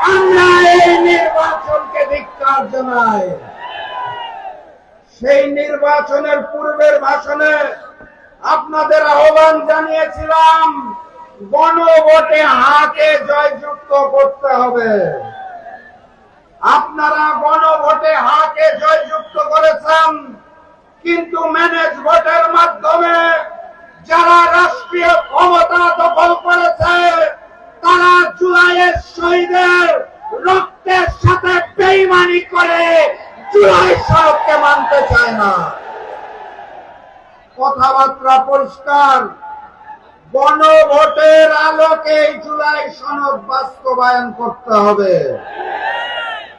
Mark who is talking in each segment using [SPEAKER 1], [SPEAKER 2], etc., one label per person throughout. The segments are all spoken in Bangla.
[SPEAKER 1] আমরা এই নির্বাচনকে ধিক্কার জানাই। সেই নির্বাচনের পূর্বের ভাষণে আপনাদের আহ্বান জানিয়েছিলাম, গণভোটে হাকে জয়যুক্ত করতে হবে। আপনারা গণভোটে হাকে জয়যুক্ত করেছেন, কিন্তু ম্যানেজ ভোটের মাধ্যমে যারা রাষ্ট্রীয় ক্ষমতা দখল করেছে তারা জুলাইয়ের শহীদের রক্তের সাথে বেইমানি করে জুলাই সনদকে মানতে চায় না। কথাবার্তা পরিষ্কার, গণভোটের আলোকে জুলাই সনদ বাস্তবায়ন করতে হবে।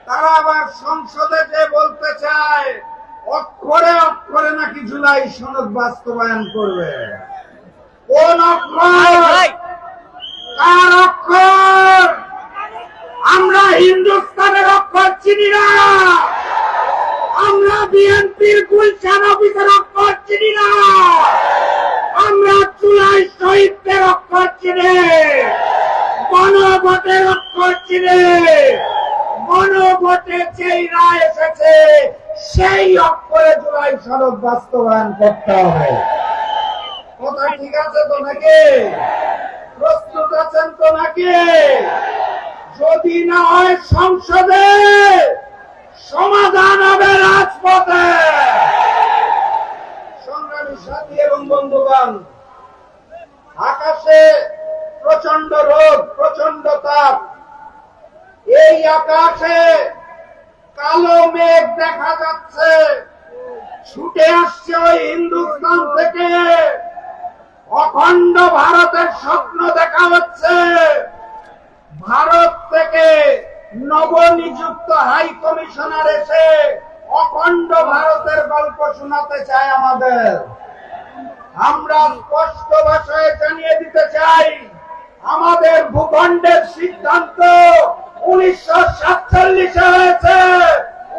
[SPEAKER 1] তারা আবার সংসদে যে বলতে চায় অক্ষরে অক্ষরে নাকি জুলাই সনদ বাস্তবায়ন করবে। কোন অক্ষর, কার অক্ষর? আমরা হিন্দুস্তানের অক্ষর চিনি না, আমরা বিএনপির গুলশান অফিসের অক্ষর চিনি না, আমরা জুলাই শহীদদের অক্ষর চিনি, গণভোটের অক্ষর চিনি। গণভোটে যেই রায় এসেছে সেই অক্ষরে জুলাই সনদ বাস্তবায়ন করতে হবে। কথা ঠিক আছে তো নাকি? প্রস্তুত আছেন তো নাকি? যদি না হয় সংসদে, সমাধান হবে রাজপথে। সংগ্রামী সাথী এবং বন্ধুগণ, আকাশে প্রচন্ড রোদ, প্রচন্ড তাপ। এই আকাশে কালো মেঘ দেখা যাচ্ছে, ছুটে আসছে ওই হিন্দুস্তান থেকে। অখণ্ড ভারতের স্বপ্ন দেখা হচ্ছে। ভারত থেকে নবনিযুক্ত হাই কমিশনার এসে অখণ্ড ভারতের গল্প শোনাতে চায় আমাদের। আমরা স্পষ্ট ভাষায় জানিয়ে দিতে চাই, আমাদের ভূখণ্ডের সিদ্ধান্ত 1947 হয়েছে,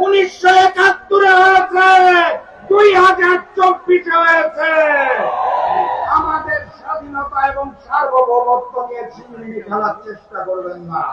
[SPEAKER 1] 1971 হয়েছে, 2024 হয়েছে। আমাদের স্বাধীনতা এবং সার্বভৌমত্ব নিয়ে ছিনিমিনি খেলার চেষ্টা করবেন না।